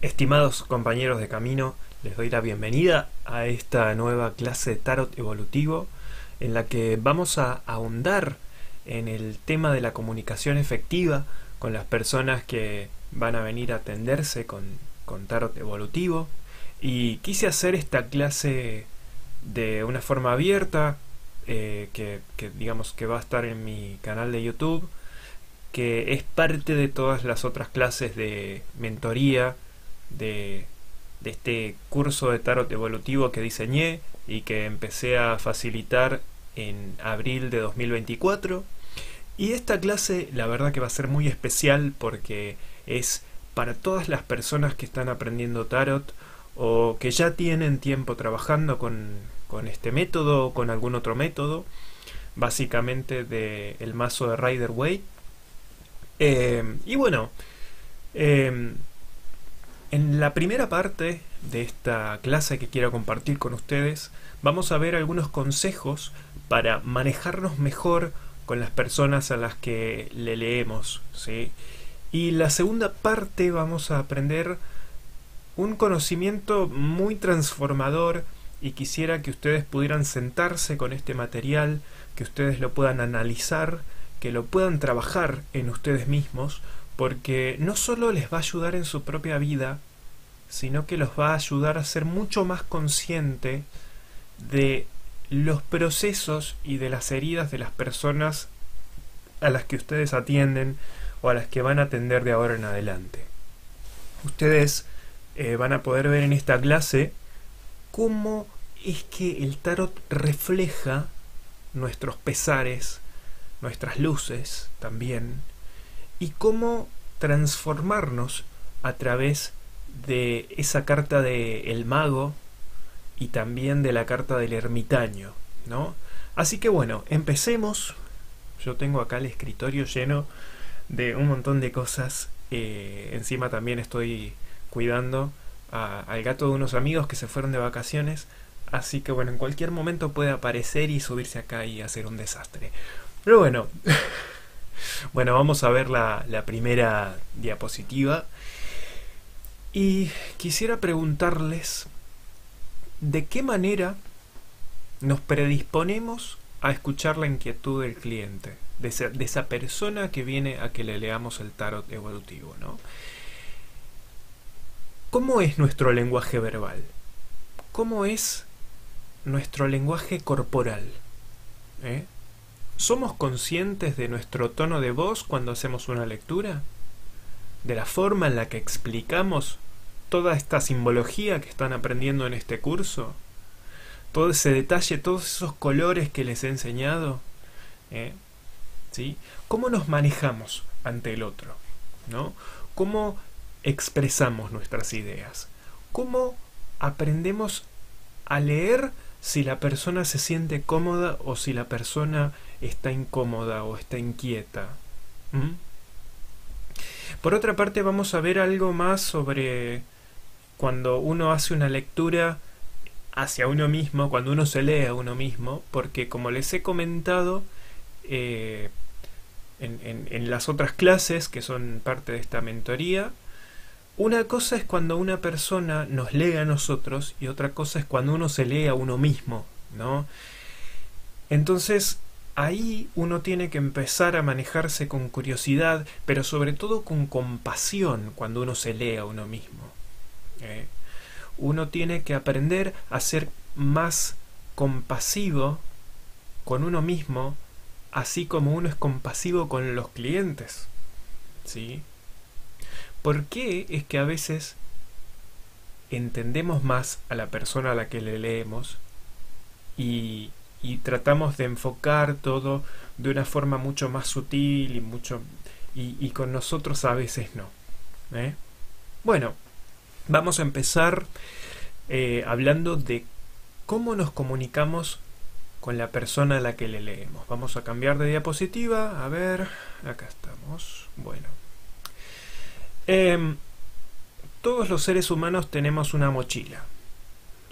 Estimados compañeros de camino, les doy la bienvenida a esta nueva clase de tarot evolutivo en la que vamos a ahondar en el tema de la comunicación efectiva con las personas que van a venir a atenderse con tarot evolutivo. Y quise hacer esta clase de una forma abierta, que digamos que va a estar en mi canal de YouTube, que es parte de todas las otras clases de mentoría de, de este curso de tarot evolutivo que diseñé y que empecé a facilitar en abril de 2024. Y esta clase la verdad que va a ser muy especial porque es para todas las personas que están aprendiendo tarot o que ya tienen tiempo trabajando con este método o con algún otro método, básicamente del mazo de Rider-Waite. Y bueno, eh, en la primera parte de esta clase que quiero compartir con ustedes, vamos a ver algunos consejos para manejarnos mejor con las personas a las que le leemos, ¿sí? Y la segunda parte vamos a aprender un conocimiento muy transformador y quisiera que ustedes pudieran sentarse con este material, que ustedes lo puedan analizar, que lo puedan trabajar en ustedes mismos, porque no solo les va a ayudar en su propia vida, sino que los va a ayudar a ser mucho más consciente de los procesos y de las heridas de las personas a las que ustedes atienden o a las que van a atender de ahora en adelante. Ustedes van a poder ver en esta clase cómo es que el tarot refleja nuestros pesares, nuestras luces también, y cómo transformarnos a través de esa carta de el mago y también de la carta del ermitaño, ¿no? Así que bueno, empecemos. Yo tengo acá el escritorio lleno de un montón de cosas. Encima también estoy cuidando al gato de unos amigos que se fueron de vacaciones. Así que bueno, en cualquier momento puede aparecer y subirse acá y hacer un desastre. Pero bueno, bueno, vamos a ver la primera diapositiva. Y quisiera preguntarles de qué manera nos predisponemos a escuchar la inquietud del cliente, de esa persona que viene a que le leamos el tarot evolutivo, ¿no? ¿Cómo es nuestro lenguaje verbal? ¿Cómo es nuestro lenguaje corporal? ¿Eh? ¿Somos conscientes de nuestro tono de voz cuando hacemos una lectura? ¿De la forma en la que explicamos toda esta simbología que están aprendiendo en este curso? Todo ese detalle, todos esos colores que les he enseñado. ¿Sí? ¿Cómo nos manejamos ante el otro? ¿No? ¿Cómo expresamos nuestras ideas? ¿Cómo aprendemos a leer si la persona se siente cómoda o si la persona está incómoda o está inquieta? ¿Mm? Por otra parte, vamos a ver algo más sobre cuando uno hace una lectura hacia uno mismo, cuando uno se lee a uno mismo, porque como les he comentado en las otras clases que son parte de esta mentoría, una cosa es cuando una persona nos lee a nosotros y otra cosa es cuando uno se lee a uno mismo, ¿no? Entonces, ahí uno tiene que empezar a manejarse con curiosidad, pero sobre todo con compasión cuando uno se lee a uno mismo. Uno tiene que aprender a ser más compasivo con uno mismo, así como uno es compasivo con los clientes, ¿sí? ¿Por qué es que a veces entendemos más a la persona a la que le leemos y tratamos de enfocar todo de una forma mucho más sutil y con nosotros a veces no? Bueno, vamos a empezar hablando de cómo nos comunicamos con la persona a la que le leemos. Vamos a cambiar de diapositiva. A ver, acá estamos. Bueno. Todos los seres humanos tenemos una mochila.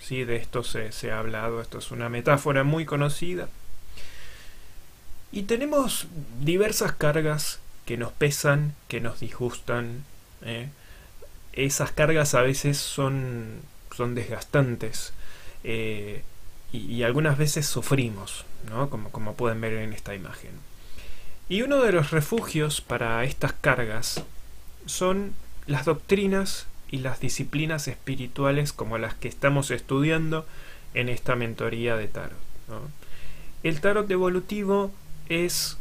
¿Sí? De esto se ha hablado, esto es una metáfora muy conocida. Y tenemos diversas cargas que nos pesan, que nos disgustan, esas cargas a veces son desgastantes, y algunas veces sufrimos, ¿no? Como pueden ver en esta imagen. Y uno de los refugios para estas cargas son las doctrinas y las disciplinas espirituales como las que estamos estudiando en esta mentoría de tarot, ¿no? El tarot evolutivo es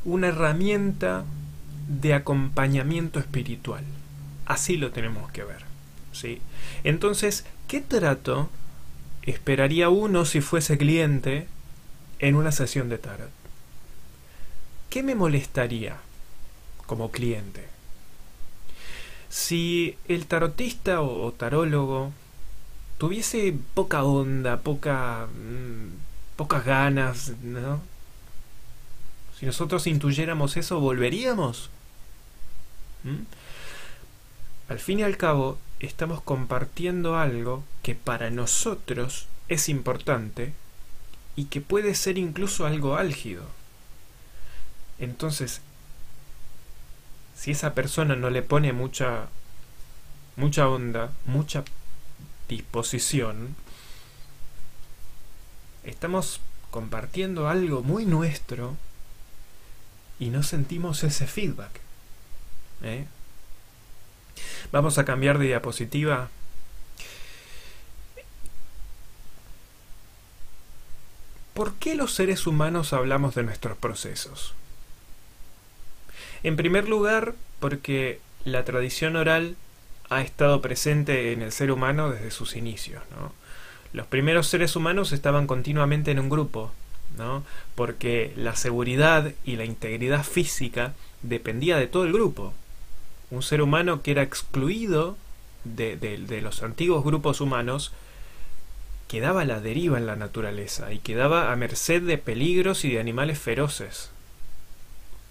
una herramienta de acompañamiento espiritual. Así lo tenemos que ver, ¿sí? Entonces, ¿qué trato esperaría uno si fuese cliente en una sesión de tarot? ¿Qué me molestaría como cliente? Si el tarotista o tarólogo tuviese poca onda, pocas ganas, ¿no? Si nosotros intuyéramos eso, ¿volveríamos? ¿Mm? Al fin y al cabo, estamos compartiendo algo que para nosotros es importante y que puede ser incluso algo álgido. Entonces, si esa persona no le pone mucha onda, mucha disposición, estamos compartiendo algo muy nuestro y no sentimos ese feedback, ¿eh? Vamos a cambiar de diapositiva. ¿Por qué los seres humanos hablamos de nuestros procesos? En primer lugar, porque la tradición oral ha estado presente en el ser humano desde sus inicios, ¿no? Los primeros seres humanos estaban continuamente en un grupo, ¿no? Porque la seguridad y la integridad física dependía de todo el grupo. Un ser humano que era excluido de los antiguos grupos humanos quedaba a la deriva en la naturaleza y quedaba a merced de peligros y de animales feroces.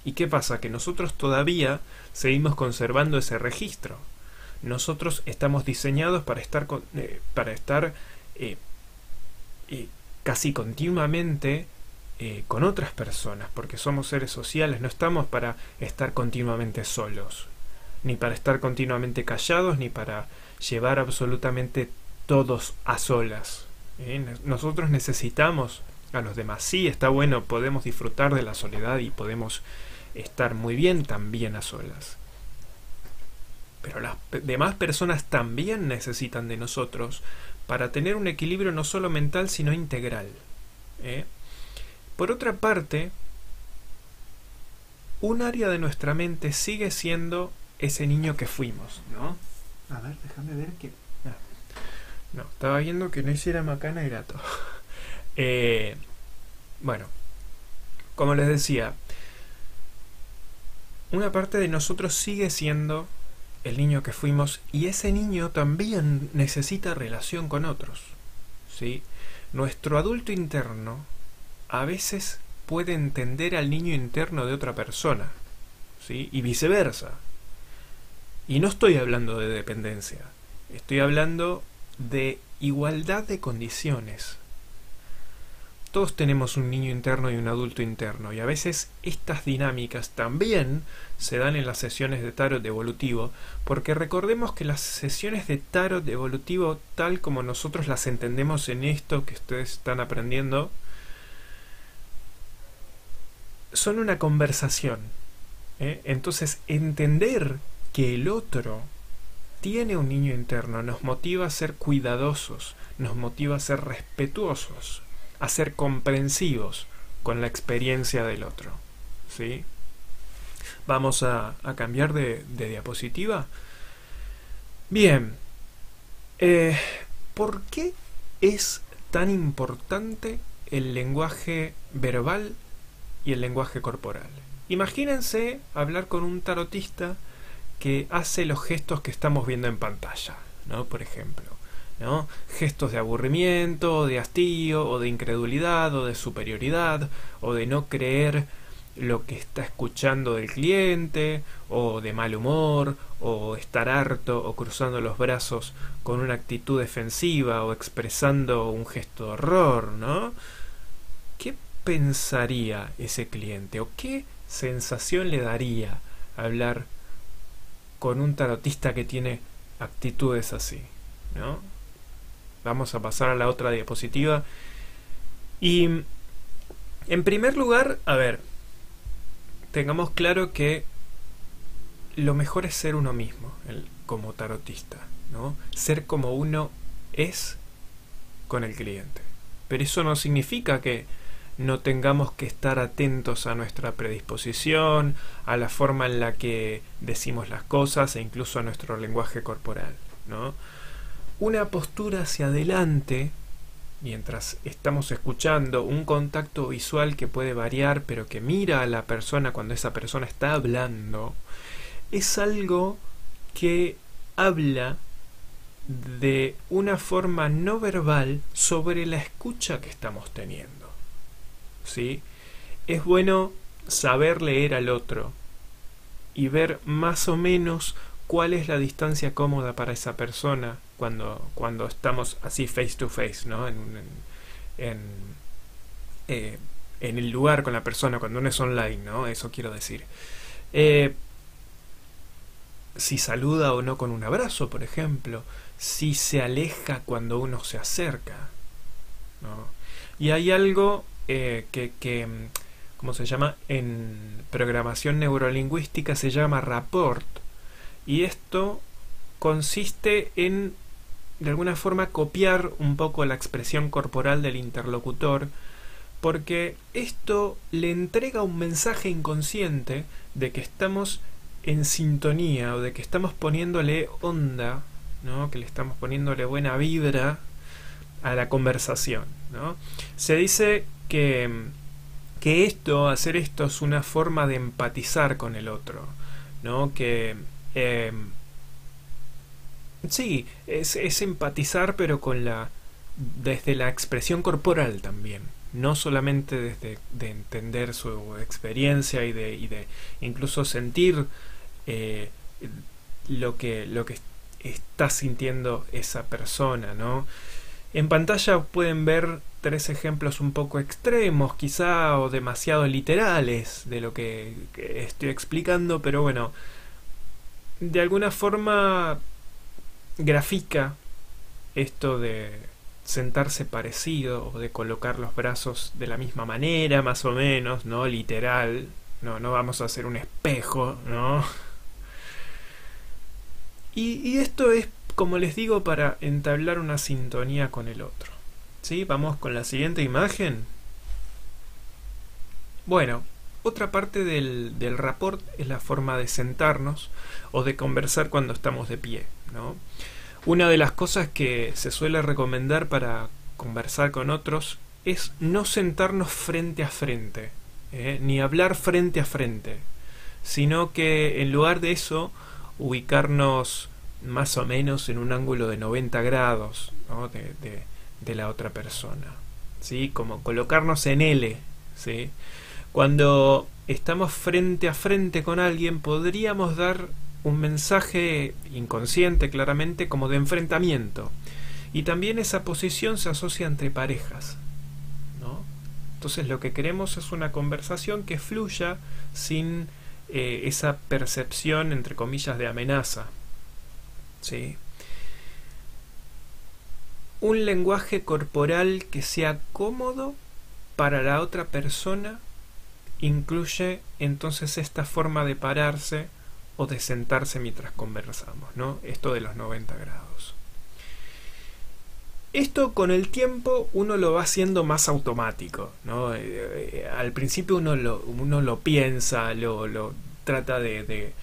¿Y qué pasa? Que nosotros todavía seguimos conservando ese registro. Nosotros estamos diseñados para estar casi continuamente con otras personas, porque somos seres sociales, no estamos para estar continuamente solos, ni para estar continuamente callados, ni para llevar absolutamente todos a solas. Nosotros necesitamos a los demás. Sí, está bueno, podemos disfrutar de la soledad y podemos estar muy bien también a solas. Pero las demás personas también necesitan de nosotros para tener un equilibrio no solo mental, sino integral. Por otra parte, un área de nuestra mente sigue siendo ese niño que fuimos, ¿no? A ver, déjame ver que... No, estaba viendo que no hiciera macana y gato. Bueno, como les decía, una parte de nosotros sigue siendo el niño que fuimos, y ese niño también necesita relación con otros, ¿sí? Nuestro adulto interno a veces puede entender al niño interno de otra persona, ¿sí? Y viceversa. Y no estoy hablando de dependencia, estoy hablando de igualdad de condiciones. Todos tenemos un niño interno y un adulto interno, y a veces estas dinámicas también se dan en las sesiones de tarot evolutivo, porque recordemos que las sesiones de tarot evolutivo, tal como nosotros las entendemos en esto que ustedes están aprendiendo, son una conversación, Entonces, entender que el otro tiene un niño interno nos motiva a ser cuidadosos, nos motiva a ser respetuosos, a ser comprensivos con la experiencia del otro, ¿sí? Vamos a cambiar de diapositiva. Bien, ¿por qué es tan importante el lenguaje verbal y el lenguaje corporal? Imagínense hablar con un tarotista que hace los gestos que estamos viendo en pantalla, ¿no? Por ejemplo, ¿no? Gestos de aburrimiento, o de hastío, o de incredulidad, o de superioridad, o de no creer lo que está escuchando del cliente, o de mal humor, o estar harto, o cruzando los brazos con una actitud defensiva, o expresando un gesto de horror, ¿no? ¿Qué pensaría ese cliente? ¿O qué sensación le daría hablar con un tarotista que tiene actitudes así, ¿no? Vamos a pasar a la otra diapositiva. Y en primer lugar, a ver, tengamos claro que lo mejor es ser uno mismo, como tarotista, ¿no? Ser como uno es con el cliente. Pero eso no significa que no tengamos que estar atentos a nuestra predisposición, a la forma en la que decimos las cosas e incluso a nuestro lenguaje corporal, ¿no? Una postura hacia adelante mientras estamos escuchando, un contacto visual que puede variar pero que mira a la persona cuando esa persona está hablando, es algo que habla de una forma no verbal sobre la escucha que estamos teniendo, ¿sí? Es bueno saber leer al otro y ver más o menos cuál es la distancia cómoda para esa persona cuando estamos así face to face, ¿no? En el lugar con la persona, cuando uno es online, ¿no? Eso quiero decir. Si saluda o no con un abrazo, por ejemplo, si se aleja cuando uno se acerca, ¿no? Y hay algo que ¿cómo se llama? En programación neurolingüística se llama rapport, y esto consiste en, de alguna forma, copiar un poco la expresión corporal del interlocutor, porque esto le entrega un mensaje inconsciente de que estamos en sintonía o de que estamos poniéndole onda, ¿no? Que le estamos poniéndole buena vibra a la conversación, ¿no? Se dice que hacer esto es una forma de empatizar con el otro, ¿no? Que sí, es empatizar, pero desde la expresión corporal también, no solamente desde de entender su experiencia y de incluso sentir lo que está sintiendo esa persona, ¿no? En pantalla pueden ver 3 ejemplos un poco extremos, quizá, o demasiado literales de lo que estoy explicando, pero bueno, de alguna forma grafica esto de sentarse parecido o de colocar los brazos de la misma manera, más o menos, no literal, no vamos a hacer un espejo, ¿no? Y esto es, como les digo, para entablar una sintonía con el otro, ¿sí? Vamos con la siguiente imagen. Bueno, otra parte del rapport es la forma de sentarnos o de conversar cuando estamos de pie, ¿no? Una de las cosas que se suele recomendar para conversar con otros es no sentarnos frente a frente, ni hablar frente a frente, sino que en lugar de eso ubicarnos más o menos en un ángulo de 90 grados, ¿no? de la otra persona, ¿sí? Como colocarnos en L, ¿sí? Cuando estamos frente a frente con alguien, podríamos dar un mensaje inconsciente, claramente, como de enfrentamiento. Y también esa posición se asocia entre parejas, ¿no? Entonces lo que queremos es una conversación que fluya sin esa percepción, entre comillas, de amenaza, ¿sí? Un lenguaje corporal que sea cómodo para la otra persona incluye entonces esta forma de pararse o de sentarse mientras conversamos, ¿no? Esto de los 90 grados. Esto con el tiempo uno lo va haciendo más automático, ¿no? Al principio uno lo piensa, lo trata de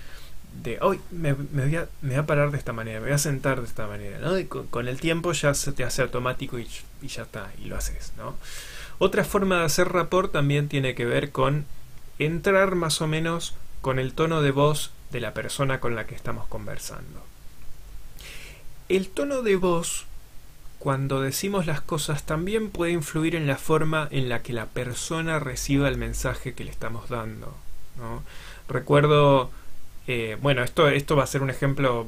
hoy me voy a parar de esta manera, me voy a sentar de esta manera, ¿no? Y con el tiempo ya se te hace automático y ya está, y lo haces, ¿no? Otra forma de hacer rapport también tiene que ver con entrar más o menos con el tono de voz de la persona con la que estamos conversando. El tono de voz, cuando decimos las cosas, también puede influir en la forma en la que la persona reciba el mensaje que le estamos dando, ¿no? Recuerdo, bueno, esto va a ser un ejemplo,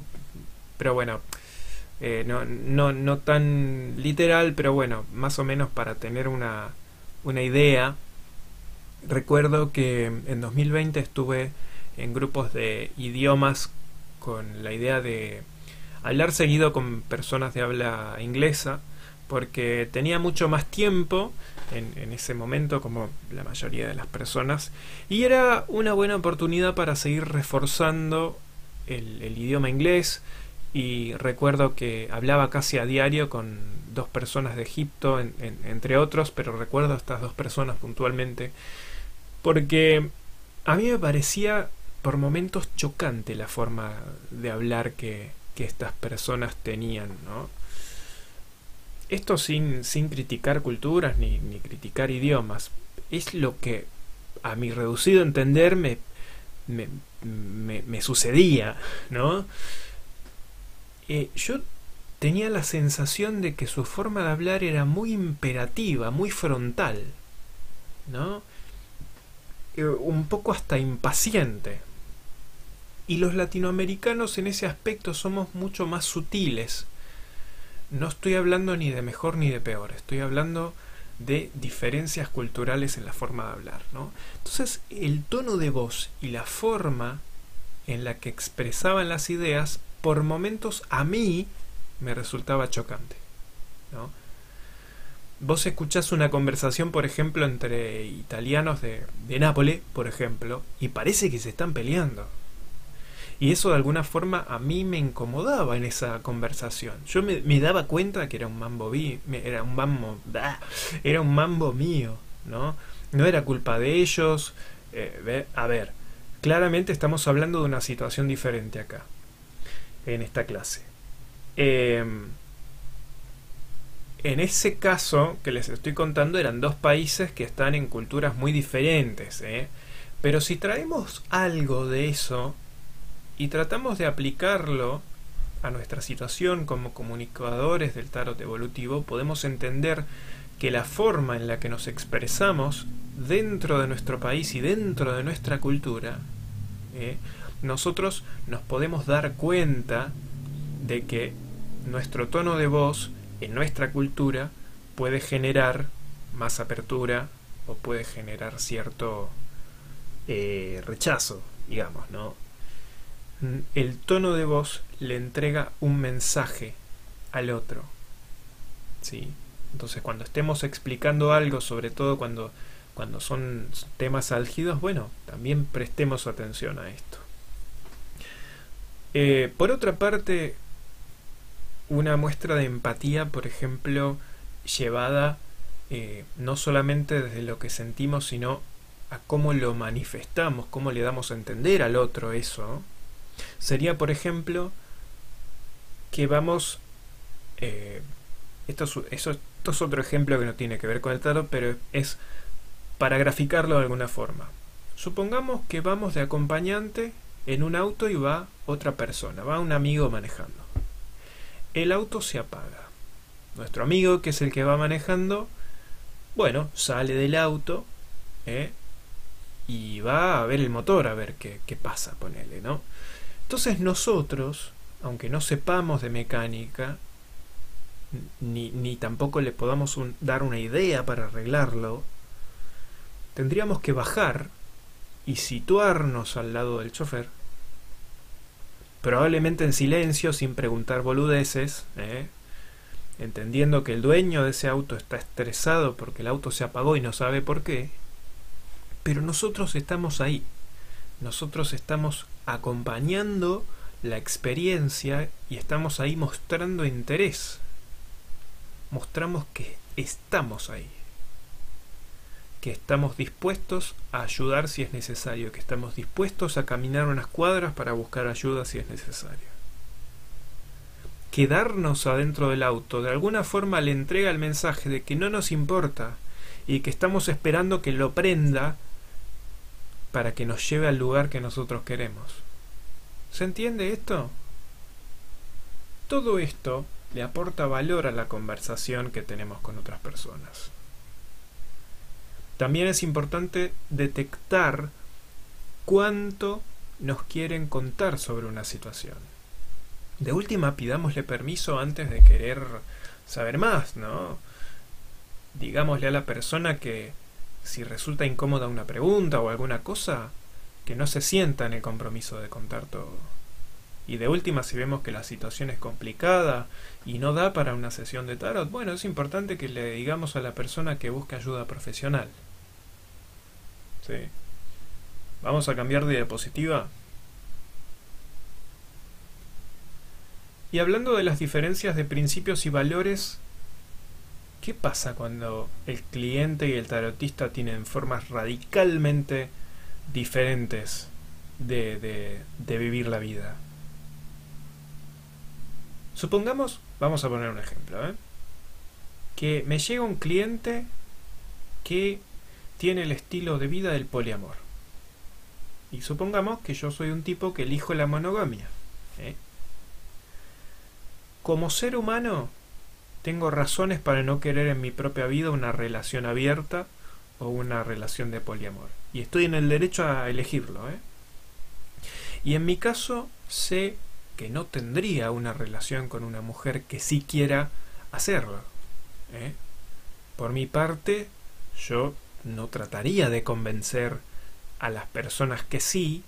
pero bueno, no tan literal, pero bueno, más o menos para tener una idea. Recuerdo que en 2020 estuve en grupos de idiomas con la idea de hablar seguido con personas de habla inglesa, porque tenía mucho más tiempo en ese momento, como la mayoría de las personas, y era una buena oportunidad para seguir reforzando el idioma inglés. Y recuerdo que hablaba casi a diario con dos personas de Egipto, entre otros, pero recuerdo a estas dos personas puntualmente, porque a mí me parecía por momentos chocante la forma de hablar que estas personas tenían, ¿no? Esto sin criticar culturas ni criticar idiomas. Es lo que a mi reducido entender me sucedía, ¿no? Yo tenía la sensación de que su forma de hablar era muy imperativa, muy frontal, ¿no? Un poco hasta impaciente. Y los latinoamericanos en ese aspecto somos mucho más sutiles. No estoy hablando ni de mejor ni de peor, estoy hablando de diferencias culturales en la forma de hablar, ¿no? Entonces, el tono de voz y la forma en la que expresaban las ideas, por momentos a mí me resultaba chocante, ¿no? Vos escuchás una conversación, por ejemplo, entre italianos de Nápoles, por ejemplo, y parece que se están peleando. Y eso de alguna forma a mí me incomodaba en esa conversación. Yo me daba cuenta que era un mambo era un mambo mío, ¿no? No era culpa de ellos. A ver, claramente estamos hablando de una situación diferente acá, en esta clase. En ese caso que les estoy contando eran dos países que están en culturas muy diferentes, ¿eh? Pero si traemos algo de eso y tratamos de aplicarlo a nuestra situación como comunicadores del tarot evolutivo, podemos entender que la forma en la que nos expresamos dentro de nuestro país y dentro de nuestra cultura, nosotros nos podemos dar cuenta de que nuestro tono de voz en nuestra cultura puede generar más apertura o puede generar cierto rechazo, digamos, ¿no? El tono de voz le entrega un mensaje al otro, ¿sí? Entonces, cuando estemos explicando algo, sobre todo cuando son temas álgidos, bueno, también prestemos atención a esto. Por otra parte, una muestra de empatía, por ejemplo, llevada no solamente desde lo que sentimos, sino a cómo lo manifestamos, cómo le damos a entender al otro eso, sería, por ejemplo, que vamos... esto es otro ejemplo que no tiene que ver con el tarot, pero es para graficarlo de alguna forma. Supongamos que vamos de acompañante en un auto y va otra persona, va un amigo manejando. El auto se apaga. Nuestro amigo, que es el que va manejando, bueno, sale del auto y va a ver el motor, a ver qué pasa, ponele, ¿no? Entonces nosotros, aunque no sepamos de mecánica, ni tampoco le podamos dar una idea para arreglarlo, tendríamos que bajar y situarnos al lado del chofer, probablemente en silencio, sin preguntar boludeces, entendiendo que el dueño de ese auto está estresado porque el auto se apagó y no sabe por qué, pero nosotros estamos ahí, nosotros estamos acompañando la experiencia y estamos ahí mostrando interés, mostramos que estamos ahí, que estamos dispuestos a ayudar si es necesario, que estamos dispuestos a caminar unas cuadras para buscar ayuda si es necesario. Quedarnos adentro del auto de alguna forma le entrega el mensaje de que no nos importa y que estamos esperando que lo prenda para que nos lleve al lugar que nosotros queremos. ¿Se entiende esto? Todo esto le aporta valor a la conversación que tenemos con otras personas. También es importante detectar cuánto nos quieren contar sobre una situación. De última, pidámosle permiso antes de querer saber más, ¿no? Digámosle a la persona que si resulta incómoda una pregunta o alguna cosa, que no se sienta en el compromiso de contar todo. Y de última, si vemos que la situación es complicada y no da para una sesión de tarot, bueno, es importante que le digamos a la persona que busque ayuda profesional. ¿Sí? Vamos a cambiar de diapositiva. Y hablando de las diferencias de principios y valores, ¿qué pasa cuando el cliente y el tarotista tienen formas radicalmente diferentes de vivir la vida? Supongamos, vamos a poner un ejemplo, que me llega un cliente que tiene el estilo de vida del poliamor. Y supongamos que yo soy un tipo que elijo la monogamia. Como ser humano, tengo razones para no querer en mi propia vida una relación abierta o una relación de poliamor. Y estoy en el derecho a elegirlo. Y en mi caso, sé que no tendría una relación con una mujer que sí quiera hacerlo. Por mi parte, yo no trataría de convencer a las personas que sí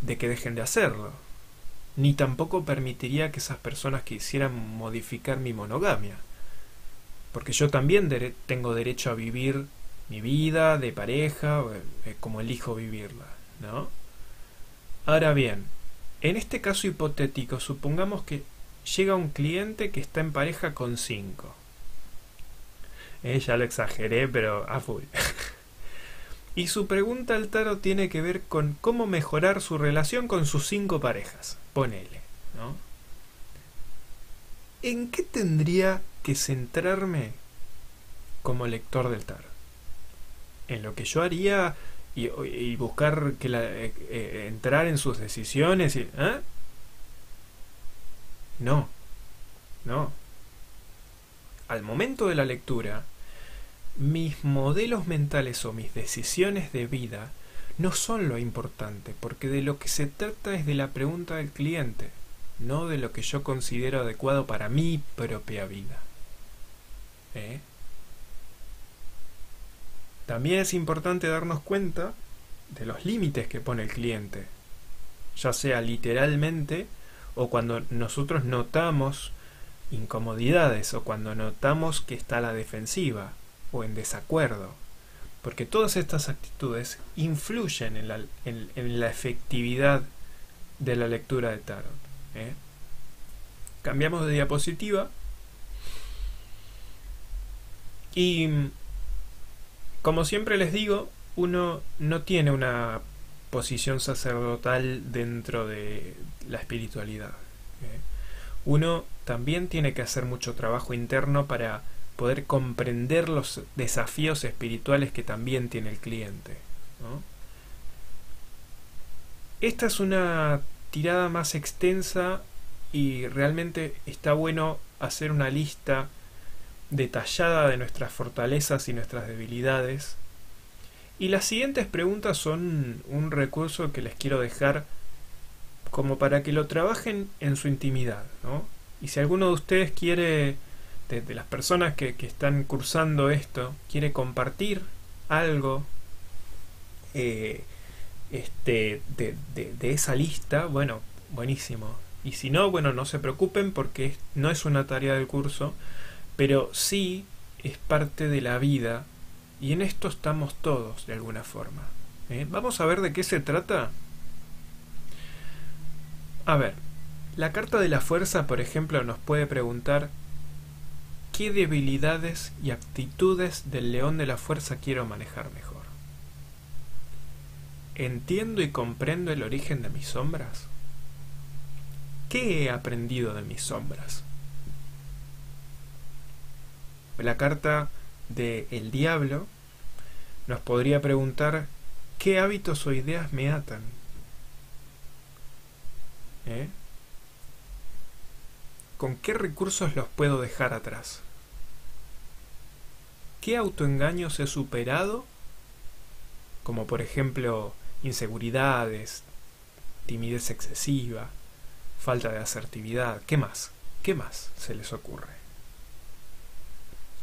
de que dejen de hacerlo. Ni tampoco permitiría que esas personas quisieran modificar mi monogamia. Porque yo también tengo derecho a vivir mi vida de pareja como elijo vivirla, ¿no? Ahora bien, en este caso hipotético, supongamos que llega un cliente que está en pareja con 5. Ya lo exageré, pero a full. Y su pregunta al tarot tiene que ver con cómo mejorar su relación con sus 5 parejas. Ponele, ¿no? ¿En qué tendría que centrarme como lector del tarot? ¿En lo que yo haría y buscar que entrar en sus decisiones? No. Al momento de la lectura, mis modelos mentales o mis decisiones de vida no son lo importante, porque de lo que se trata es de la pregunta del cliente, no de lo que yo considero adecuado para mi propia vida. También es importante darnos cuenta de los límites que pone el cliente, ya sea literalmente o cuando nosotros notamos incomodidades o cuando notamos que está a la defensiva o en desacuerdo, porque todas estas actitudes influyen en la efectividad de la lectura de tarot. Cambiamos de diapositiva y, como siempre les digo, uno no tiene una posición sacerdotal dentro de la espiritualidad. Uno también tiene que hacer mucho trabajo interno para poder comprender los desafíos espirituales que también tiene el cliente, ¿no? Esta es una tirada más extensa y realmente está bueno hacer una lista detallada de nuestras fortalezas y nuestras debilidades. Y las siguientes preguntas son un recurso que les quiero dejar como para que lo trabajen en su intimidad, ¿no? Y si alguno de ustedes quiere, de las personas que están cursando esto, quiere compartir algo de esa lista, bueno, buenísimo. Y si no, bueno, no se preocupen porque no es una tarea del curso, pero sí es parte de la vida y en esto estamos todos de alguna forma. Vamos a ver de qué se trata. A ver, la carta de la fuerza, por ejemplo, nos puede preguntar ¿qué debilidades y actitudes del león de la fuerza quiero manejar mejor? ¿Entiendo y comprendo el origen de mis sombras? ¿Qué he aprendido de mis sombras? La carta de el diablo nos podría preguntar ¿qué hábitos o ideas me atan? ¿Con qué recursos los puedo dejar atrás? ¿Qué autoengaños he superado? Como por ejemplo inseguridades, timidez excesiva, falta de asertividad. ¿Qué más? ¿Qué más se les ocurre?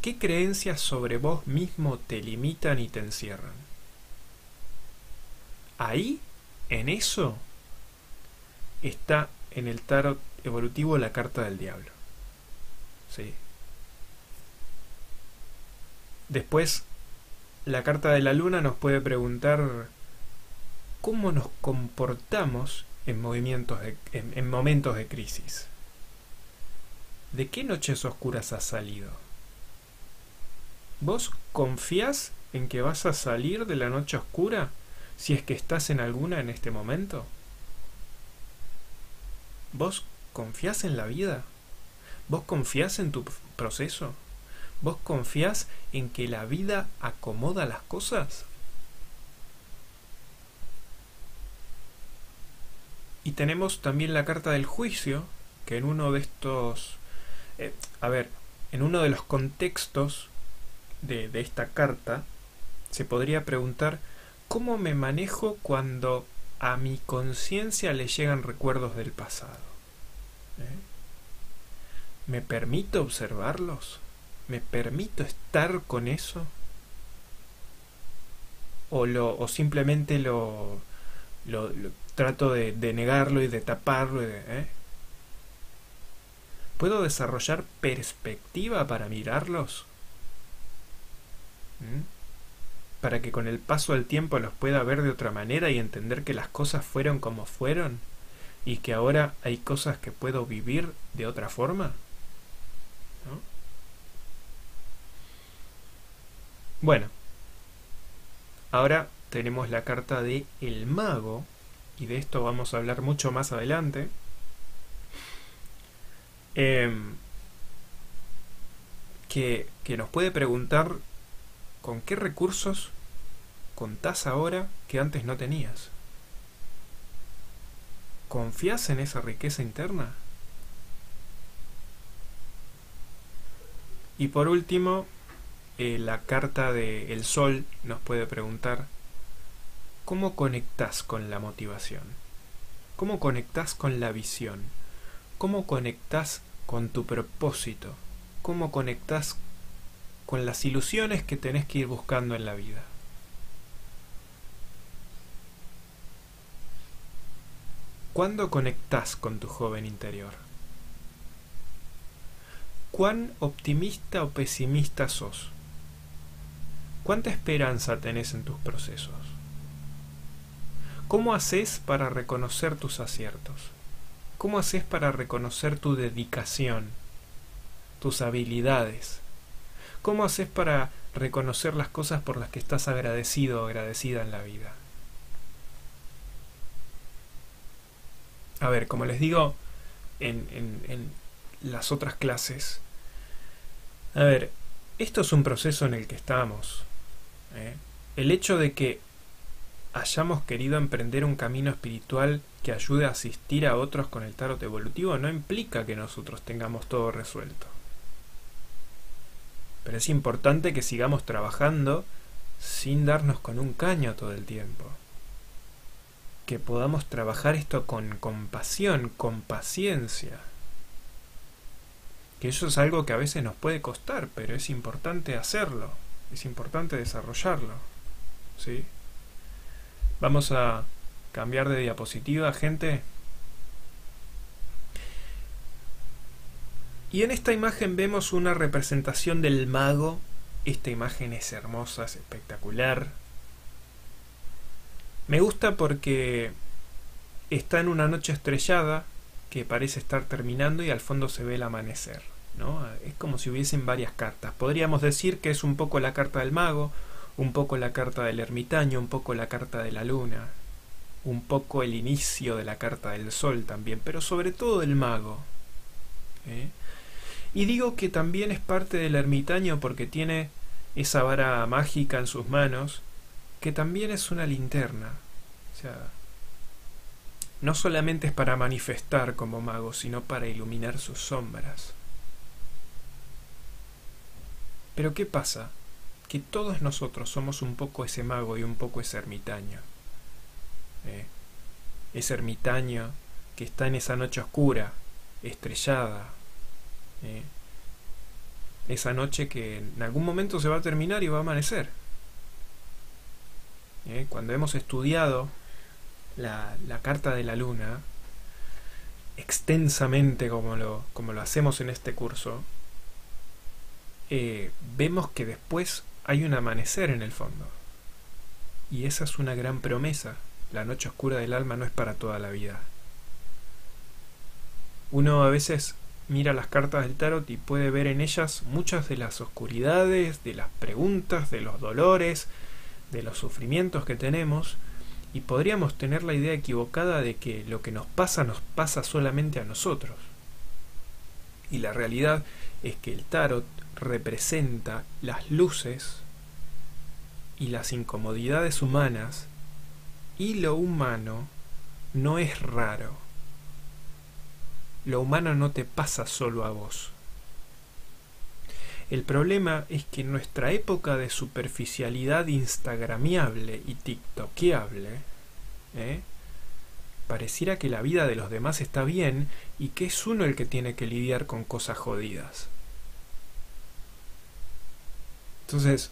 ¿Qué creencias sobre vos mismo te limitan y te encierran? Ahí, en eso, está en el tarot evolutivo la carta del diablo. ¿Sí? Después, la carta de la luna nos puede preguntar cómo nos comportamos en momentos de crisis. ¿De qué noches oscuras has salido? ¿Vos confías en que vas a salir de la noche oscura si es que estás en alguna en este momento? ¿Vos confías en la vida? ¿Vos confías en tu proceso? ¿Vos confías en que la vida acomoda las cosas? Y tenemos también la carta del juicio, que en uno de estos... en uno de los contextos de esta carta, se podría preguntar ¿cómo me manejo cuando a mi conciencia le llegan recuerdos del pasado? ¿Me permito observarlos? ¿Me permito estar con eso? ¿O simplemente lo trato de negarlo y de taparlo? ¿Puedo desarrollar perspectiva para mirarlos? Para que con el paso del tiempo los pueda ver de otra manera y entender que las cosas fueron como fueron y que ahora hay cosas que puedo vivir de otra forma, ¿no? Bueno, ahora tenemos la carta de el mago, y de esto vamos a hablar mucho más adelante. Que nos puede preguntar con qué recursos contás ahora que antes no tenías. ¿Confías en esa riqueza interna? Y por último, la carta de el sol nos puede preguntar ¿cómo conectás con la motivación? ¿Cómo conectás con la visión? ¿Cómo conectás con tu propósito? ¿Cómo conectás con las ilusiones que tenés que ir buscando en la vida? ¿Cuándo conectás con tu joven interior? ¿Cuán optimista o pesimista sos? ¿Cuánta esperanza tenés en tus procesos? ¿Cómo haces para reconocer tus aciertos? ¿Cómo haces para reconocer tu dedicación, tus habilidades? ¿Cómo haces para reconocer las cosas por las que estás agradecido o agradecida en la vida? A ver, como les digo en las otras clases, a ver, esto es un proceso en el que estamos. El hecho de que hayamos querido emprender un camino espiritual que ayude a asistir a otros con el tarot evolutivo no implica que nosotros tengamos todo resuelto. Pero es importante que sigamos trabajando sin darnos con un caño todo el tiempo. Que podamos trabajar esto con compasión, con paciencia. Que eso es algo que a veces nos puede costar, pero es importante hacerlo. Es importante desarrollarlo. ¿Sí? Vamos a cambiar de diapositiva, gente. Y en esta imagen vemos una representación del mago. Esta imagen es hermosa, es espectacular. Me gusta porque está en una noche estrellada que parece estar terminando y al fondo se ve el amanecer, ¿no? Es como si hubiesen varias cartas. Podríamos decir que es un poco la carta del mago, un poco la carta del ermitaño, un poco la carta de la luna, un poco el inicio de la carta del sol también, pero sobre todo del mago. Y digo que también es parte del ermitaño porque tiene esa vara mágica en sus manos, que también es una linterna. O sea, no solamente es para manifestar como mago, sino para iluminar sus sombras. Pero ¿qué pasa? Que todos nosotros somos un poco ese mago y un poco ese ermitaño. Ese ermitaño que está en esa noche oscura, estrellada. Esa noche que en algún momento se va a terminar y va a amanecer. Cuando hemos estudiado la carta de la luna, extensamente como lo hacemos en este curso, vemos que después hay un amanecer en el fondo. Y esa es una gran promesa. La noche oscura del alma no es para toda la vida. Uno a veces mira las cartas del tarot y puede ver en ellas muchas de las oscuridades, de las preguntas, de los dolores, de los sufrimientos que tenemos, y podríamos tener la idea equivocada de que lo que nos pasa solamente a nosotros. Y la realidad es que el tarot representa las luces y las incomodidades humanas, y lo humano no es raro. Lo humano no te pasa solo a vos. El problema es que en nuestra época de superficialidad instagramiable y tiktokeable, pareciera que la vida de los demás está bien y que es uno el que tiene que lidiar con cosas jodidas. Entonces,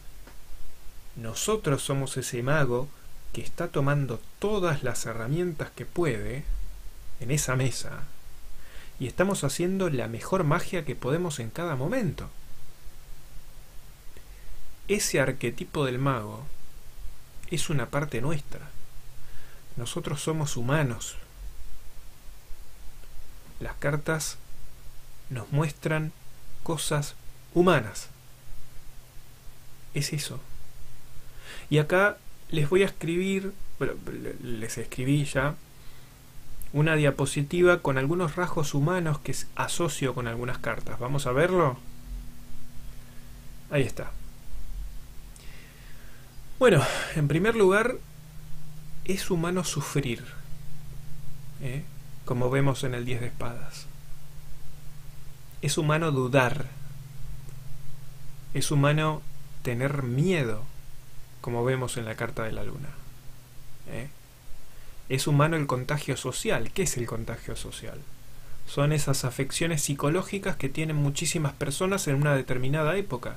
nosotros somos ese mago que está tomando todas las herramientas que puede en esa mesa y estamos haciendo la mejor magia que podemos en cada momento. Ese arquetipo del mago es una parte nuestra. Nosotros somos humanos. Las cartas nos muestran cosas humanas. Es eso. Y acá les voy a escribir, bueno, les escribí ya, una diapositiva con algunos rasgos humanos que asocio con algunas cartas. ¿Vamos a verlo? Ahí está. Bueno, en primer lugar, es humano sufrir, como vemos en el 10 de espadas. Es humano dudar. Es humano tener miedo, como vemos en la carta de la luna. Es humano el contagio social. ¿Qué es el contagio social? Son esas afecciones psicológicas que tienen muchísimas personas en una determinada época.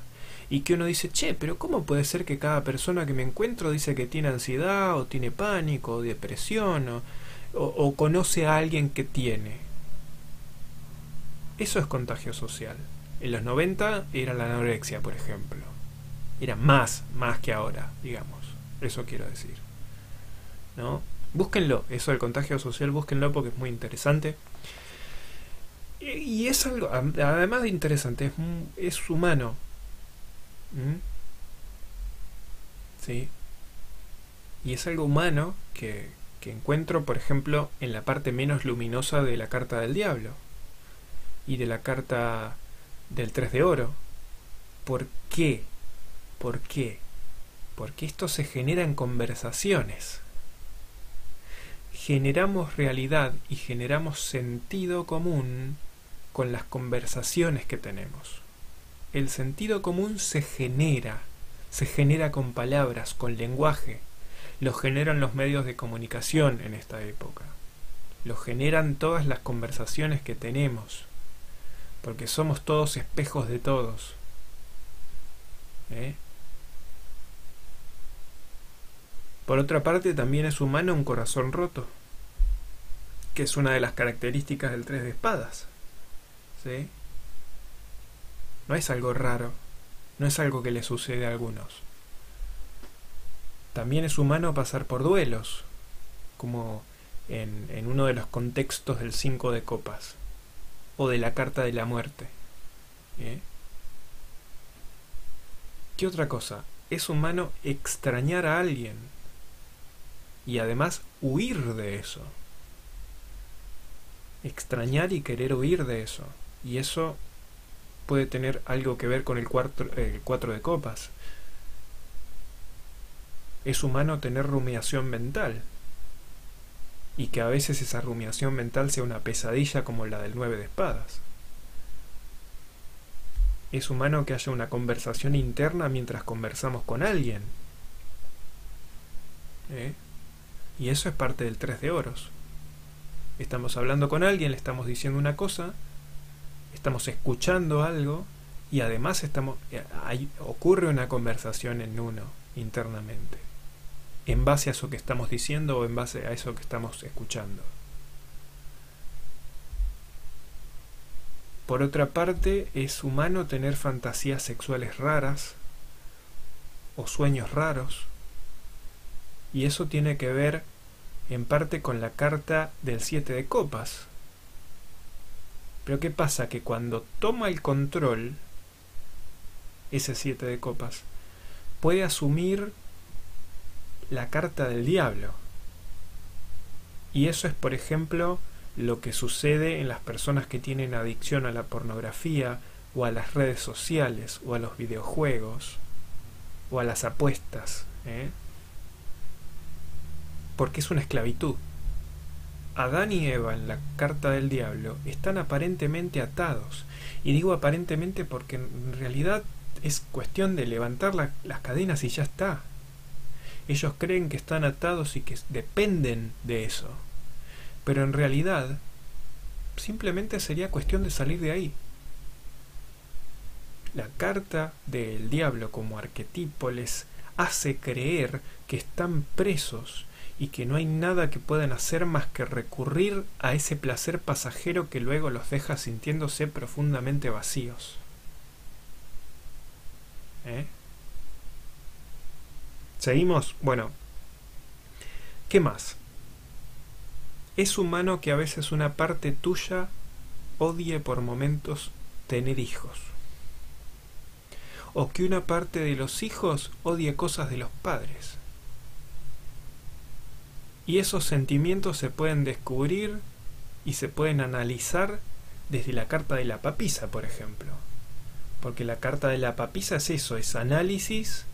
Y que uno dice, che, pero ¿cómo puede ser que cada persona que me encuentro dice que tiene ansiedad, o tiene pánico, o depresión, o conoce a alguien que tiene? Eso es contagio social. En los 90 era la anorexia, por ejemplo. Era más que ahora, digamos. Eso quiero decir, ¿no? Búsquenlo, eso del contagio social, búsquenlo porque es muy interesante. Y es algo, además de interesante, es humano. ¿Sí? Y es algo humano que encuentro, por ejemplo, en la parte menos luminosa de la carta del diablo y de la carta del 3 de oro. ¿Por qué? ¿Por qué? Porque esto se genera en conversaciones. Generamos realidad y generamos sentido común con las conversaciones que tenemos. El sentido común se genera con palabras, con lenguaje. Lo generan los medios de comunicación en esta época. Lo generan todas las conversaciones que tenemos. Porque somos todos espejos de todos. Por otra parte, también es humano un corazón roto, que es una de las características del 3 de espadas. ¿Sí? No es algo raro, no es algo que le sucede a algunos. También es humano pasar por duelos, como en uno de los contextos del 5 de copas, o de la carta de la muerte. ¿Qué otra cosa? Es humano extrañar a alguien, y además huir de eso. Extrañar y querer huir de eso. Y eso puede tener algo que ver con el 4 de copas. Es humano tener rumiación mental. Y que a veces esa rumiación mental sea una pesadilla como la del 9 de espadas. Es humano que haya una conversación interna mientras conversamos con alguien. Y eso es parte del 3 de oros. Estamos hablando con alguien, le estamos diciendo una cosa, estamos escuchando algo y además ocurre una conversación en uno internamente, en base a eso que estamos diciendo o en base a eso que estamos escuchando. Por otra parte, es humano tener fantasías sexuales raras o sueños raros, y eso tiene que ver en parte con la carta del 7 de copas. Pero ¿qué pasa? Que cuando toma el control, ese 7 de copas, puede asumir la carta del diablo. Y eso es, por ejemplo, lo que sucede en las personas que tienen adicción a la pornografía, o a las redes sociales, o a los videojuegos, o a las apuestas, porque es una esclavitud. Adán y Eva en la carta del diablo están aparentemente atados, y digo aparentemente porque en realidad es cuestión de levantar las cadenas y ya está. Ellos creen que están atados y que dependen de eso, pero en realidad simplemente sería cuestión de salir de ahí. La carta del diablo como arquetipo les hace creer que están presos y que no hay nada que puedan hacer más que recurrir a ese placer pasajero que luego los deja sintiéndose profundamente vacíos. ¿Seguimos? Bueno, ¿qué más? Es humano que a veces una parte tuya odie por momentos tener hijos, o que una parte de los hijos odie cosas de los padres. Y esos sentimientos se pueden descubrir y se pueden analizar desde la carta de la papisa, por ejemplo. Porque la carta de la papisa es eso, es análisis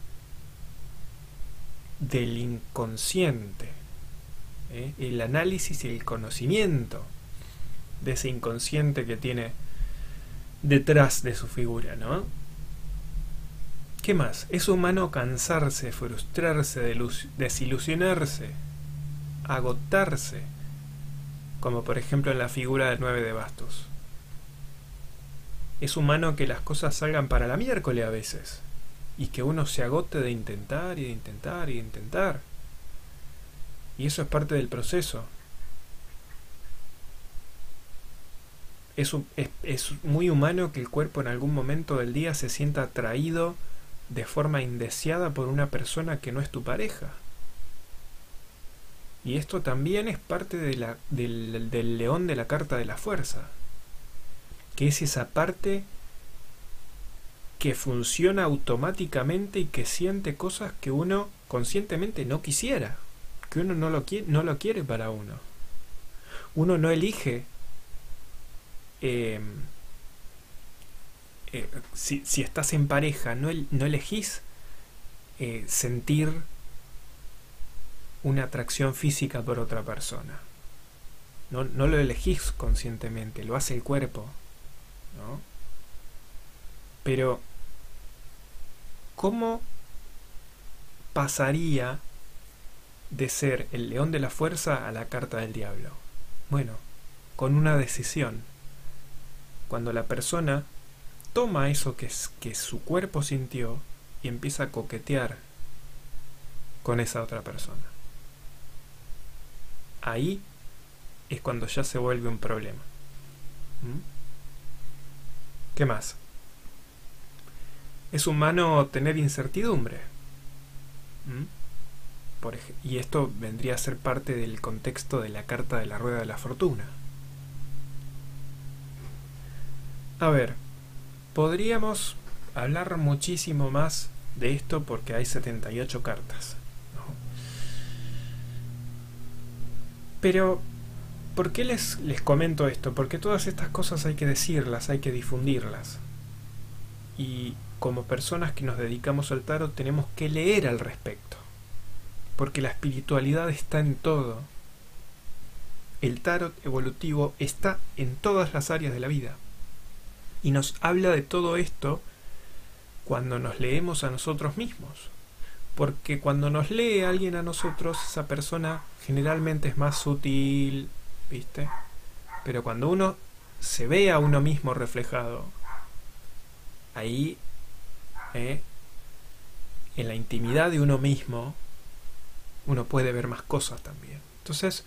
del inconsciente, el análisis y el conocimiento de ese inconsciente que tiene detrás de su figura, ¿no? ¿Qué más? Es humano cansarse, frustrarse, desilusionarse, agotarse, como por ejemplo en la figura del 9 de bastos. Es humano que las cosas salgan para la miércoles a veces, y que uno se agote de intentar y de intentar y de intentar. Y eso es parte del proceso. Es muy humano que el cuerpo en algún momento del día se sienta atraído de forma indeseada por una persona que no es tu pareja. Y esto también es parte del león de la carta de la fuerza, que es esa parte que funciona automáticamente y que siente cosas que uno conscientemente no quisiera, que uno no lo quiere para uno. Uno no elige si estás en pareja, no elegís sentir una atracción física por otra persona. No lo elegís conscientemente, lo hace el cuerpo, ¿no? Pero ¿cómo pasaría de ser el león de la fuerza a la carta del diablo? Bueno, con una decisión. Cuando la persona toma eso que su cuerpo sintió y empieza a coquetear con esa otra persona. Ahí es cuando ya se vuelve un problema. ¿Qué más? Es humano tener incertidumbre. Y esto vendría a ser parte del contexto de la carta de la rueda de la fortuna. A ver, podríamos hablar muchísimo más de esto porque hay 78 cartas, ¿no? Pero, ¿por qué les comento esto? Porque todas estas cosas hay que decirlas, hay que difundirlas. Y como personas que nos dedicamos al tarot tenemos que leer al respecto. Porque la espiritualidad está en todo. El tarot evolutivo está en todas las áreas de la vida. Y nos habla de todo esto cuando nos leemos a nosotros mismos. Porque cuando nos lee alguien a nosotros, esa persona generalmente es más sutil, ¿viste? Pero cuando uno se ve a uno mismo reflejado, ahí, en la intimidad de uno mismo, uno puede ver más cosas también. Entonces,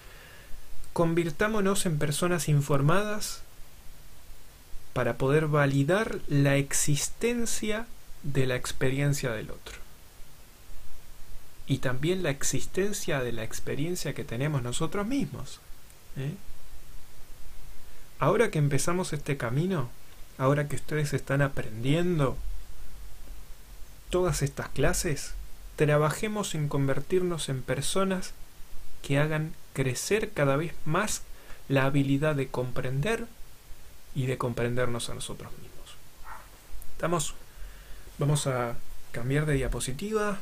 convirtámonos en personas informadas para poder validar la existencia de la experiencia del otro. Y también la existencia de la experiencia que tenemos nosotros mismos. Ahora que empezamos este camino, ahora que ustedes están aprendiendo todas estas clases, trabajemos en convertirnos en personas que hagan crecer cada vez más la habilidad de comprender y de comprendernos a nosotros mismos. Vamos a cambiar de diapositiva.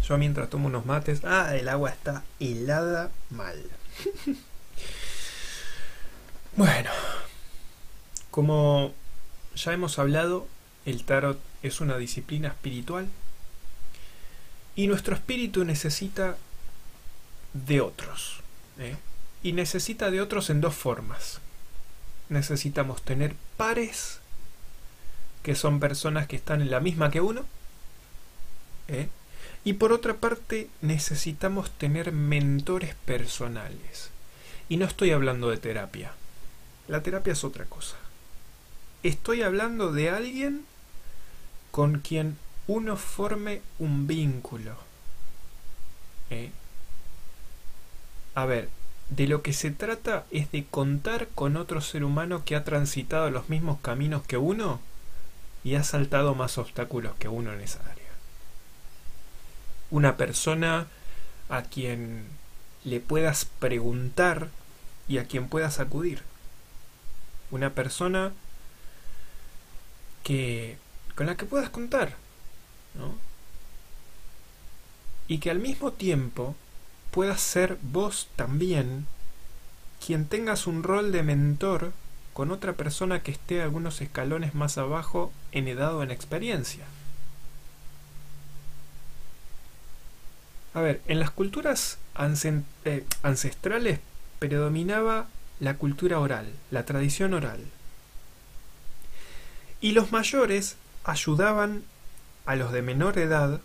Yo mientras tomo unos mates. El agua está helada mal. Bueno, como ya hemos hablado, el tarot es una disciplina espiritual y nuestro espíritu necesita de otros, y necesita de otros en dos formas. Necesitamos tener pares, que son personas que están en la misma que uno, y por otra parte necesitamos tener mentores personales. Y no estoy hablando de terapia. La terapia es otra cosa. Estoy hablando de alguien con quien uno forme un vínculo. A ver, de lo que se trata es de contar con otro ser humano que ha transitado los mismos caminos que uno y ha saltado más obstáculos que uno en esa área. Una persona a quien le puedas preguntar y a quien puedas acudir. Una persona con la que puedas contar, ¿no? Y que al mismo tiempo puedas ser vos también quien tengas un rol de mentor con otra persona que esté algunos escalones más abajo en edad o en experiencia. A ver, en las culturas ancestrales predominaba la cultura oral, la tradición oral. Y los mayores ayudaban a los de menor edad,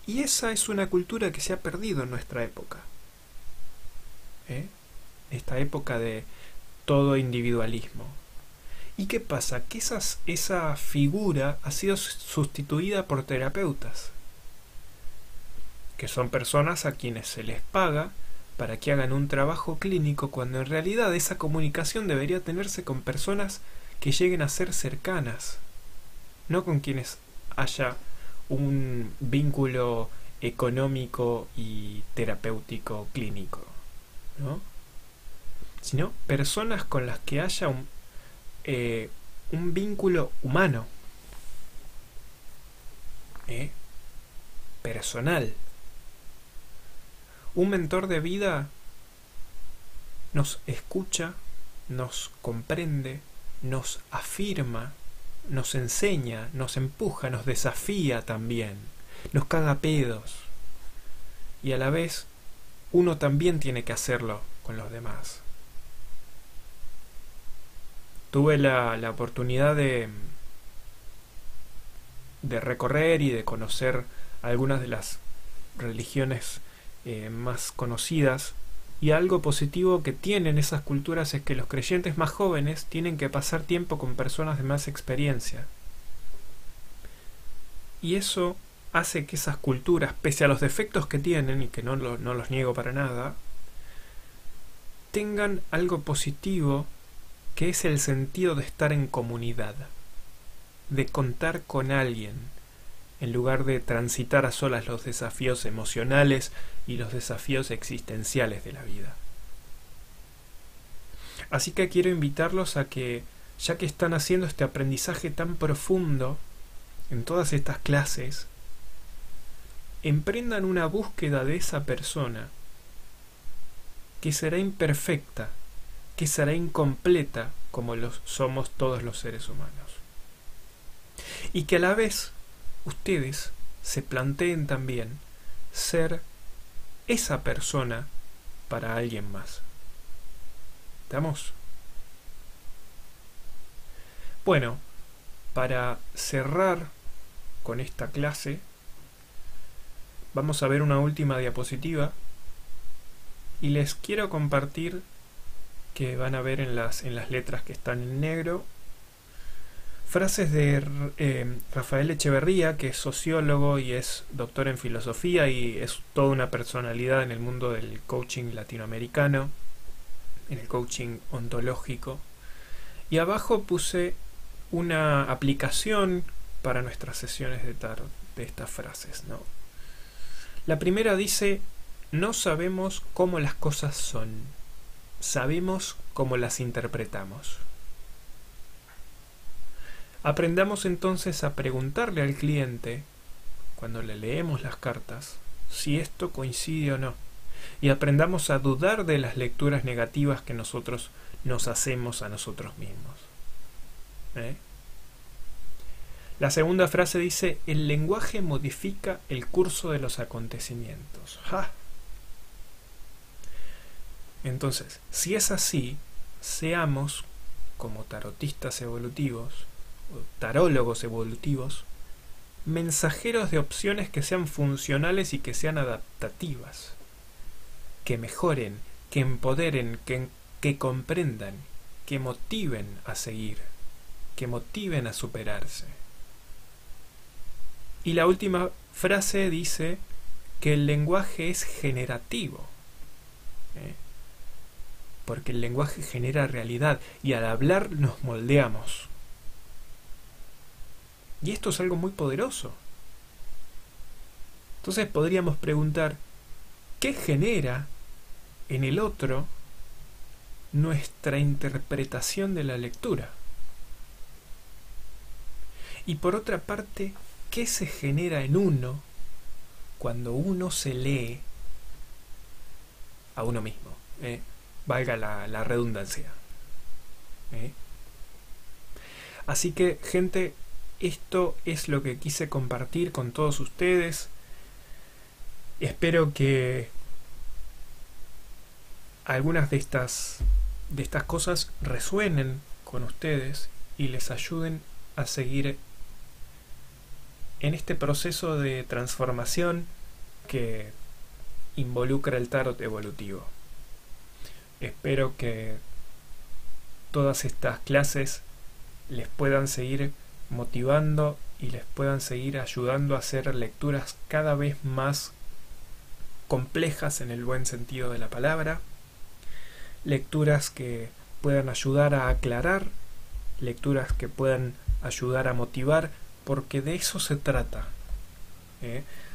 y esa es una cultura que se ha perdido en nuestra época. Esta época de todo individualismo. ¿Y qué pasa? Que esa figura ha sido sustituida por terapeutas, que son personas a quienes se les paga para que hagan un trabajo clínico, cuando en realidad esa comunicación debería tenerse con personas que lleguen a ser cercanas, no con quienes haya un vínculo económico y terapéutico clínico, ¿no? Sino personas con las que haya un vínculo humano, personal. Un mentor de vida nos escucha, nos comprende, nos afirma, nos enseña, nos empuja, nos desafía también, nos caga pedos. Y a la vez, uno también tiene que hacerlo con los demás. Tuve la oportunidad de recorrer y de conocer algunas de las religiones más conocidas, y algo positivo que tienen esas culturas es que los creyentes más jóvenes tienen que pasar tiempo con personas de más experiencia, y eso hace que esas culturas, pese a los defectos que tienen, y que no los niego para nada, tengan algo positivo, que es el sentido de estar en comunidad, de contar con alguien, en lugar de transitar a solas los desafíos emocionales y los desafíos existenciales de la vida. Así que quiero invitarlos a que, ya que están haciendo este aprendizaje tan profundo en todas estas clases, emprendan una búsqueda de esa persona que será imperfecta, que será incompleta como somos todos los seres humanos. Y que a la vez ustedes se planteen también ser esa persona para alguien más. ¿Estamos? Bueno, para cerrar con esta clase, vamos a ver una última diapositiva y les quiero compartir, que van a ver en las letras que están en negro, frases de Rafael Echeverría, que es sociólogo y es doctor en filosofía y es toda una personalidad en el mundo del coaching latinoamericano, en el coaching ontológico. Y abajo puse una aplicación para nuestras sesiones de tarot de estas frases, ¿no? La primera dice: no sabemos cómo las cosas son, sabemos cómo las interpretamos. Aprendamos entonces a preguntarle al cliente, cuando le leemos las cartas, si esto coincide o no, y aprendamos a dudar de las lecturas negativas que nosotros nos hacemos a nosotros mismos. La segunda frase dice: el lenguaje modifica el curso de los acontecimientos. ¡Ja! Entonces, si es así, seamos, como tarotistas evolutivos, o tarólogos evolutivos, mensajeros de opciones que sean funcionales y que sean adaptativas, que mejoren, que empoderen, que comprendan, que motiven a seguir, que motiven a superarse. Y la última frase dice que el lenguaje es generativo, porque el lenguaje genera realidad y al hablar nos moldeamos. Y esto es algo muy poderoso. Entonces podríamos preguntar: ¿qué genera en el otro nuestra interpretación de la lectura? Y por otra parte, ¿qué se genera en uno cuando uno se lee a uno mismo? Valga la redundancia. Así que, gente, esto es lo que quise compartir con todos ustedes. Espero que algunas de estas cosas resuenen con ustedes y les ayuden a seguir en este proceso de transformación que involucra el tarot evolutivo. Espero que todas estas clases les puedan seguir motivando y les puedan seguir ayudando a hacer lecturas cada vez más complejas en el buen sentido de la palabra, lecturas que puedan ayudar a aclarar, lecturas que puedan ayudar a motivar, porque de eso se trata.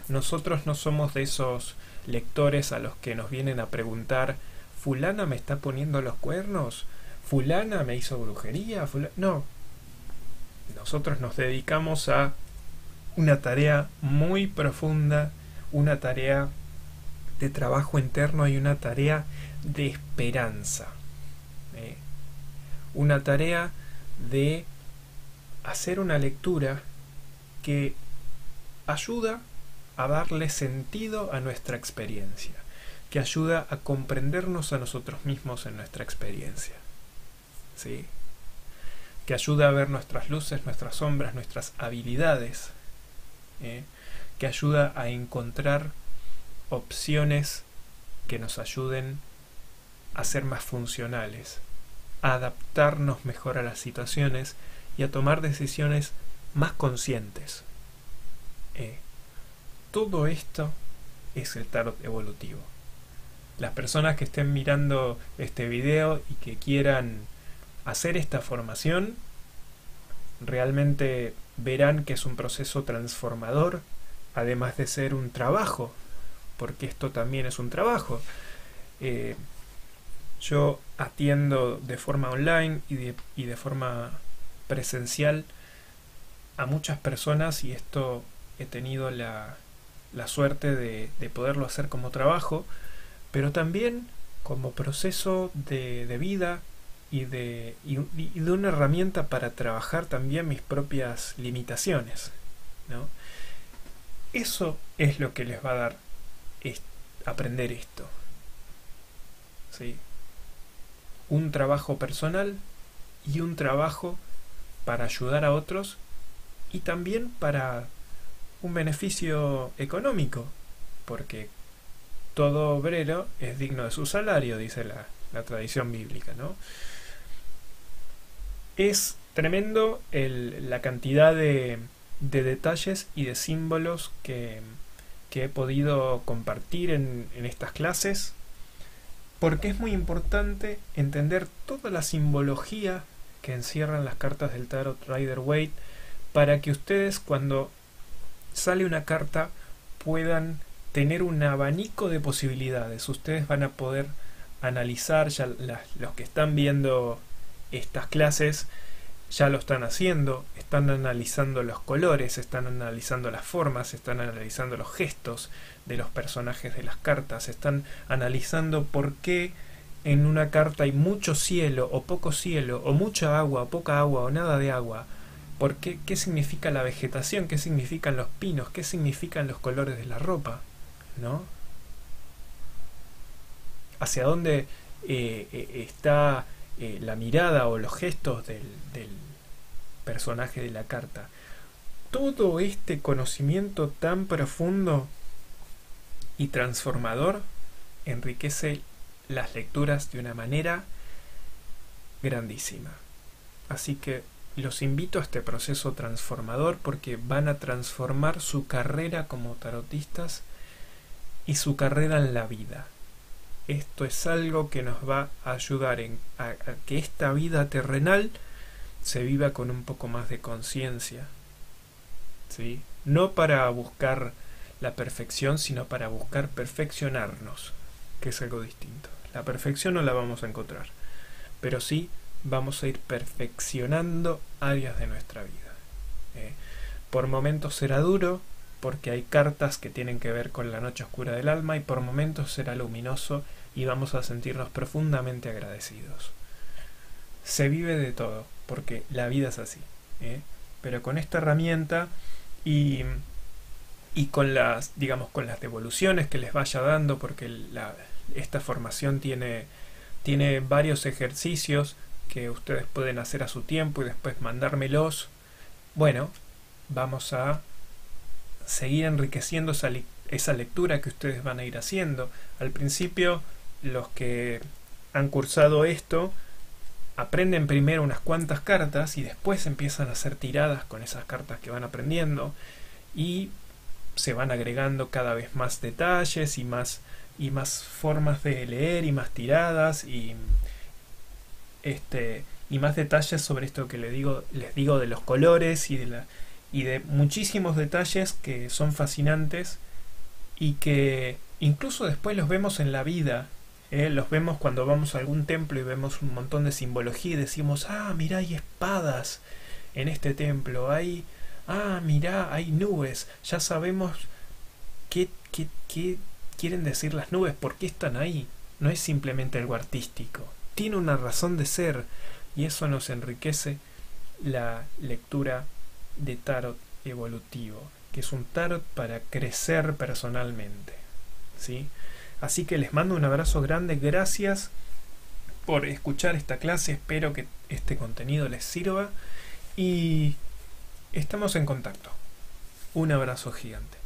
Nosotros no somos de esos lectores a los que nos vienen a preguntar: ¿fulana me está poniendo los cuernos? ¿Fulana me hizo brujería? No. Nosotros nos dedicamos a una tarea muy profunda, una tarea de trabajo interno y una tarea de esperanza. Una tarea de hacer una lectura que ayuda a darle sentido a nuestra experiencia, que ayuda a comprendernos a nosotros mismos en nuestra experiencia, ¿sí? Que ayuda a ver nuestras luces, nuestras sombras, nuestras habilidades, que ayuda a encontrar opciones que nos ayuden a ser más funcionales, a adaptarnos mejor a las situaciones y a tomar decisiones más conscientes. Todo esto es el tarot evolutivo. Las personas que estén mirando este video y que quieran hacer esta formación, realmente verán que es un proceso transformador, además de ser un trabajo, porque esto también es un trabajo. Yo atiendo de forma online y de forma presencial a muchas personas, y esto he tenido la suerte de poderlo hacer como trabajo, pero también como proceso de vida y de una herramienta para trabajar también mis propias limitaciones, ¿no? Eso es lo que les va a dar aprender esto, ¿sí? Un trabajo personal y un trabajo para ayudar a otros, y también para un beneficio económico, porque todo obrero es digno de su salario, dice la tradición bíblica, ¿no? Es tremendo la cantidad de detalles y de símbolos que he podido compartir en estas clases, porque es muy importante entender toda la simbología que encierran las cartas del Tarot Rider-Waite, para que ustedes, cuando sale una carta, puedan tener un abanico de posibilidades. Ustedes van a poder analizar, ya los que están viendo estas clases ya lo están haciendo, están analizando los colores, están analizando las formas, están analizando los gestos de los personajes de las cartas, están analizando por qué en una carta hay mucho cielo o poco cielo, o mucha agua o poca agua o nada de agua. ¿Por qué? ¿Qué significa la vegetación? ¿Qué significan los pinos? ¿Qué significan los colores de la ropa? ¿No? ¿Hacia dónde está la mirada o los gestos del personaje de la carta? Todo este conocimiento tan profundo y transformador enriquece las lecturas de una manera grandísima. Así que los invito a este proceso transformador, porque van a transformar su carrera como tarotistas y su carrera en la vida. Esto es algo que nos va a ayudar a que esta vida terrenal se viva con un poco más de conciencia, ¿sí? No para buscar la perfección, sino para buscar perfeccionarnos, que es algo distinto. La perfección no la vamos a encontrar, pero sí vamos a ir perfeccionando áreas de nuestra vida. Por momentos será duro, porque hay cartas que tienen que ver con la noche oscura del alma, y por momentos será luminoso y vamos a sentirnos profundamente agradecidos. Se vive de todo, porque la vida es así, pero con esta herramienta y con las, digamos, con las devoluciones que les vaya dando, porque esta formación tiene varios ejercicios que ustedes pueden hacer a su tiempo y después mandármelos. Bueno, vamos a seguir enriqueciendo esa lectura que ustedes van a ir haciendo. Al principio, los que han cursado esto aprenden primero unas cuantas cartas y después empiezan a hacer tiradas con esas cartas que van aprendiendo, y se van agregando cada vez más detalles y más formas de leer y más tiradas y más detalles sobre esto que les digo de los colores y de muchísimos detalles que son fascinantes y que incluso después los vemos en la vida. Los vemos cuando vamos a algún templo y vemos un montón de simbología y decimos: ah, mirá, hay espadas en este templo, mirá, hay nubes, ya sabemos qué quieren decir las nubes, por qué están ahí. No es simplemente algo artístico, tiene una razón de ser, y eso nos enriquece la lectura de tarot evolutivo, que es un tarot para crecer personalmente, ¿sí? Así que les mando un abrazo grande, gracias por escuchar esta clase, espero que este contenido les sirva y estamos en contacto. Un abrazo gigante.